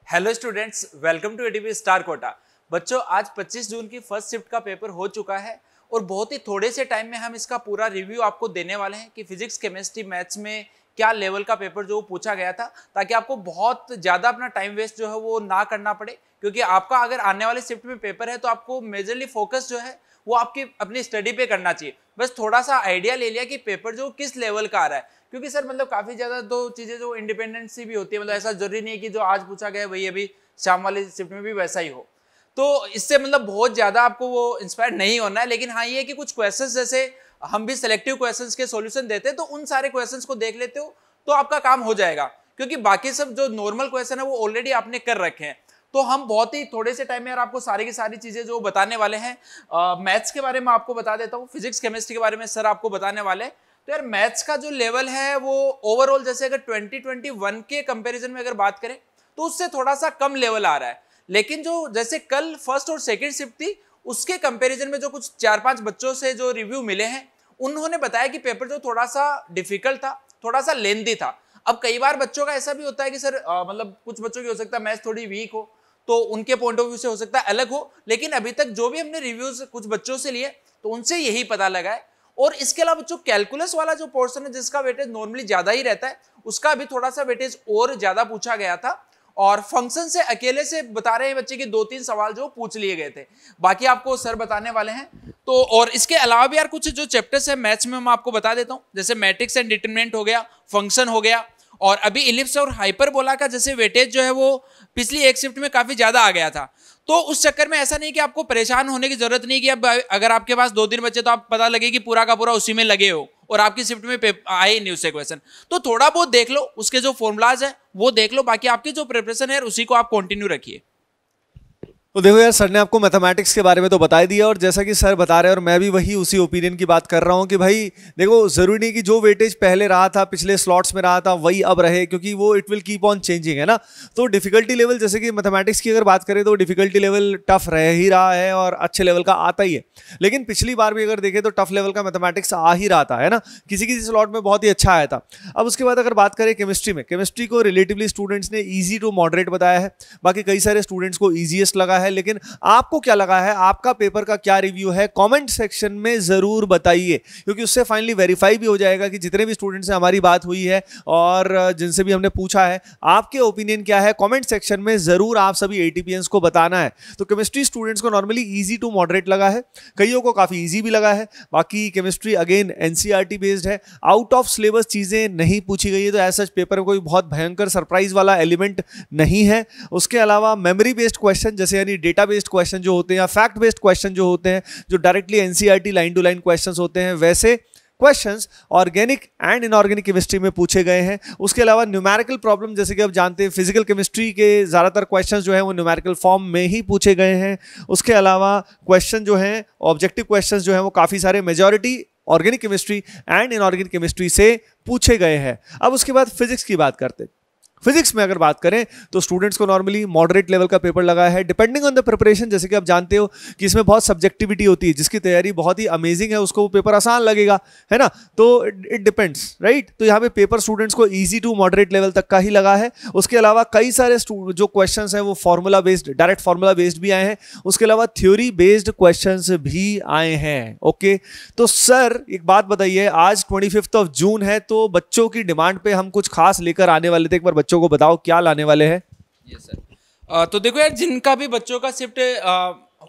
Hello students, welcome to ATP star Kota. बच्चों, आज 25 जून की फर्स्ट शिफ्ट का पेपर हो चुका है और बहुत ही थोड़े से टाइम में हम इसका पूरा रिव्यू आपको देने वाले हैं कि फिजिक्स, केमिस्ट्री, मैथ्स में क्या लेवल का पेपर जो पूछा गया था, ताकि आपको बहुत ज़्यादा अपना टाइम वेस्ट जो है वो ना करना पड़े। क्योंकि आपका अगर आने वाले शिफ्ट में पेपर है तो आपको मेजरली फोकस जो है वो आपकी अपनी स्टडी पे करना चाहिए। बस थोड़ा सा आइडिया ले लिया कि पेपर जो किस लेवल का आ रहा है, क्योंकि सर मतलब काफ़ी ज़्यादा दो चीज़ें जो इंडिपेंडेंसी भी होती है, मतलब ऐसा जरूरी नहीं है कि जो आज पूछा गया वही अभी शाम वाली शिफ्ट में भी वैसा ही हो। तो इससे मतलब बहुत ज़्यादा आपको वो इंस्पायर नहीं होना है, लेकिन हाँ ये है कि कुछ क्वेश्चंस जैसे हम भी सिलेक्टिव क्वेश्चंस के सॉल्यूशन देते हैं, तो उन सारे क्वेश्चंस को देख लेते हो तो आपका काम हो जाएगा, क्योंकि बाकी सब जो नॉर्मल क्वेश्चन है वो ऑलरेडी आपने कर रखे हैं। तो हम बहुत ही थोड़े से टाइम में यार आपको सारी की सारी चीज़ें जो बताने वाले हैं, मैथ्स के बारे में आपको बता देता हूँ, फिजिक्स केमिस्ट्री के बारे में सर आपको बताने वाले हैं। तो यार मैथ्स का जो लेवल है वो ओवरऑल जैसे अगर 2021 के कंपैरिजन में अगर बात करें तो उससे थोड़ा सा कम लेवल आ रहा है, लेकिन जो जैसे कल फर्स्ट और सेकंड शिफ्ट थी उसके कंपैरिजन में जो कुछ 4-5 बच्चों से जो रिव्यू मिले हैं उन्होंने बताया कि पेपर जो थोड़ा सा डिफिकल्ट था, थोड़ा सा लेंथी था। अब कई बार बच्चों का ऐसा भी होता है कि सर मतलब कुछ बच्चों की हो सकता है मैथ्स थोड़ी वीक हो, तो उनके पॉइंट ऑफ व्यू से हो सकता है अलग हो, लेकिन अभी तक जो भी हमने रिव्यूज कुछ बच्चों से लिए तो उनसे यही पता लगा है। और इसके अलावा जो कैलकुलस वाला जो पोर्शन है जिसका वेटेज नॉर्मली ज्यादा ही रहता है, उसका भी थोड़ा सा वेटेज और ज्यादा पूछा गया था। और फंक्शन से अकेले से बता रहे हैं बच्चे कि 2-3 सवाल जो पूछ लिए गए थे, बाकी आपको सर बताने वाले हैं। तो और इसके अलावा भी यार कुछ जो चैप्टर्स है मैथ्स में मैं आपको बता देता हूं, जैसे मैट्रिक्स एंड डिटरमिनेंट हो गया, फंक्शन हो गया, और अभी इलिप्स और हाइपरबोला का जैसे वेटेज जो है वो पिछली एक शिफ्ट में काफी ज्यादा आ गया था। तो उस चक्कर में ऐसा नहीं कि आपको परेशान होने की जरूरत नहीं कि अब अगर आपके पास 2 दिन बचे तो आप पता लगे कि पूरा का पूरा उसी में लगे हो और आपकी शिफ्ट में आए नहीं उससे क्वेश्चन। तो थोड़ा बहुत देख लो, उसके जो फॉर्मुलाज है वो देख लो, बाकी आपकी जो प्रिपरेशन है उसी को आप कंटिन्यू रखिए। तो देखो यार, सर ने आपको मैथमेटिक्स के बारे में तो बता ही दिया, और जैसा कि सर बता रहे हैं और मैं भी वही उसी ओपिनियन की बात कर रहा हूँ कि भाई देखो, ज़रूरी नहीं कि जो वेटेज पहले रहा था पिछले स्लॉट्स में रहा था वही अब रहे, क्योंकि वो it will keep on changing, है ना। तो डिफिकल्टी लेवल जैसे कि मैथमेटिक्स की अगर बात करें तो डिफिकल्टी लेवल टफ रह ही रहा है और अच्छे लेवल का आता ही है। लेकिन पिछली बार भी अगर देखें तो टफ लेवल का मैथमेटिक्स आ ही रहा था, है ना, किसी किसी स्लॉट में बहुत ही अच्छा आया था। अब उसके बाद अगर बात करें केमिस्ट्री में, केमिस्ट्री को रिलेटिवली स्टूडेंट्स ने ईजी टू मॉडरेट बताया है, बाकी कई सारे स्टूडेंट्स को ईजीएस्ट लगा है। लेकिन आपको क्या लगा है, आपका पेपर का क्या रिव्यू है, कमेंट सेक्शन में जरूर बताइए, क्योंकि उससे फाइनली वेरीफाई भी हो जाएगा कि जितने भी स्टूडेंट्स से हमारी बात हुई है और जिनसे भी हमने पूछा है आपके ओपिनियन क्या है। कमेंट सेक्शन में जरूर आप सभी एटीपीएंस को बताना है। तो केमिस्ट्री स्टूडेंट्स को नॉर्मली इजी टू मॉडरेट लगा है, कईयों को काफी इजी भी लगा है। बाकी केमिस्ट्री अगेन एनसीईआरटी बेस्ड है, आउट ऑफ सिलेबस चीजें नहीं पूछी गई है, तो ऐसा पेपर में कोई बहुत भयंकर सरप्राइज वाला एलिमेंट नहीं है। उसके अलावा मेमोरी बेस्ड क्वेश्चन जैसे यानी डेटा बेस्ड क्वेश्चन जो होते हैं या फैक्ट बेस्ड क्वेश्चन जो होते हैं, जो directly NCERT line to line questions होते हैं, वैसे questions organic and inorganic chemistry में पूछे गए हैं। उसके अलावा न्यूमेरिकल प्रॉब्लम जैसे कि आप जानते हैं फिजिकल केमिस्ट्री के ज़्यादातर क्वेश्चंस जो है वो न्यूमेरिकल फॉर्म में ही पूछे गए हैं। उसके अलावा क्वेश्चन जो हैं ऑब्जेक्टिव क्वेश्चंस जो हैं वो काफ़ी सारे majority organic chemistry and inorganic chemistry से पूछे गए हैं। अब उसके बाद फिजिक्स की बात करते हैं। फिजिक्स में अगर बात करें तो स्टूडेंट्स को नॉर्मली मॉडरेट लेवल का पेपर लगा है, डिपेंडिंग ऑन द प्रिपरेशन। जैसे कि आप जानते हो कि इसमें बहुत सब्जेक्टिविटी होती है, जिसकी तैयारी बहुत ही अमेजिंग है उसको वो पेपर आसान लगेगा, है ना। तो इट डिपेंड्स, राइट। तो यहाँ पे पेपर स्टूडेंट्स को इजी टू मॉडरेट लेवल तक का ही लगा है। उसके अलावा कई सारे जो क्वेश्चंस हैं वो formula based, direct formula based भी आए हैं। उसके अलावा थ्योरी बेस्ड क्वेश्चंस भी आए हैं। ओके, तो सर एक बात बताइए, आज 25 जून है, तो बच्चों की डिमांड पे हम कुछ खास लेकर आने वाले थे, एक बार बच्चों को बताओ क्या लाने वाले हैं। Yes sir. तो देखो यार, जिनका भी बच्चों का शिफ्ट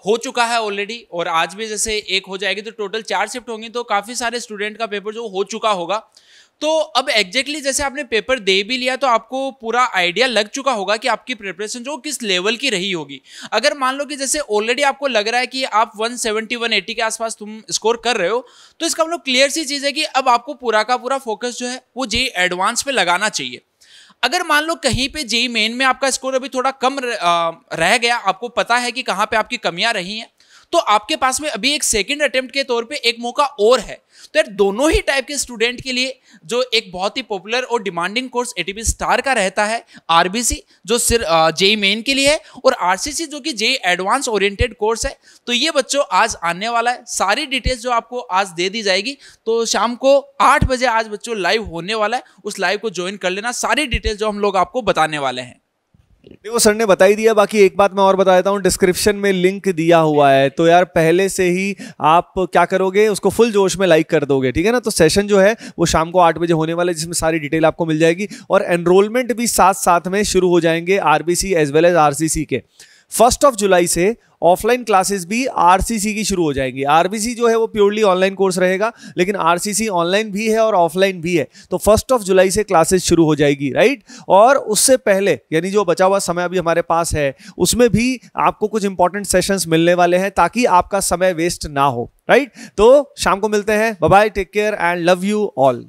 हो चुका है ऑलरेडी और आज भी जैसे एक हो जाएगी तो टोटल 4 शिफ्ट होंगी, तो काफ़ी सारे स्टूडेंट का पेपर जो हो चुका होगा। तो अब एग्जैक्टली जैसे आपने पेपर दे भी लिया तो आपको पूरा आइडिया लग चुका होगा कि आपकी प्रिपरेशन जो किस लेवल की रही होगी। अगर मान लो कि जैसे ऑलरेडी आपको लग रहा है कि आप 170-180 के आसपास तुम स्कोर कर रहे हो, तो इसका मतलब क्लियर सी चीज़ है कि अब आपको पूरा का पूरा फोकस जो है वो जेईई एडवांस पे लगाना चाहिए। अगर मान लो कहीं पे जेईई मेन में आपका स्कोर अभी थोड़ा कम रह गया, आपको पता है कि कहाँ पे आपकी कमियां रही हैं, तो आपके पास में अभी एक सेकंड अटेम्प्ट के तौर पे एक मौका और है। तो यार दोनों ही टाइप के स्टूडेंट के लिए जो एक बहुत ही पॉपुलर और डिमांडिंग कोर्स एटीपी स्टार का रहता है, आरबीसी जो सिर्फ जेईई मेन के लिए है, और आरसीसी जो कि जेईई एडवांस ओरिएंटेड कोर्स है। तो ये बच्चों आज आने वाला है, सारी डिटेल्स जो आपको आज दे दी जाएगी। तो शाम को 8 बजे आज बच्चों लाइव होने वाला है, उस लाइव को ज्वाइन कर लेना, सारी डिटेल्स जो हम लोग आपको बताने वाले हैं। देखो सर ने बता ही दिया, बाकी एक बात मैं और बता देता हूँ, डिस्क्रिप्शन में लिंक दिया हुआ है, तो यार पहले से ही आप क्या करोगे, उसको फुल जोश में लाइक कर दोगे, ठीक है ना। तो सेशन जो है वो शाम को 8 बजे होने वाला है, जिसमें सारी डिटेल आपको मिल जाएगी और एनरोलमेंट भी साथ साथ में शुरू हो जाएंगे RBC as well as RCC के। 1 जुलाई से ऑफलाइन क्लासेस भी आरसीसी की शुरू हो जाएंगी। आरबीसी जो है वो प्योरली ऑनलाइन कोर्स रहेगा, लेकिन आरसीसी ऑनलाइन भी है और ऑफलाइन भी है। तो 1 जुलाई से क्लासेस शुरू हो जाएगी, राइट। और उससे पहले यानी जो बचा हुआ समय अभी हमारे पास है, उसमें भी आपको कुछ इंपॉर्टेंट सेशंस मिलने वाले हैं ताकि आपका समय वेस्ट ना हो, राइट। तो शाम को मिलते हैं, bye bye, take care and love you all.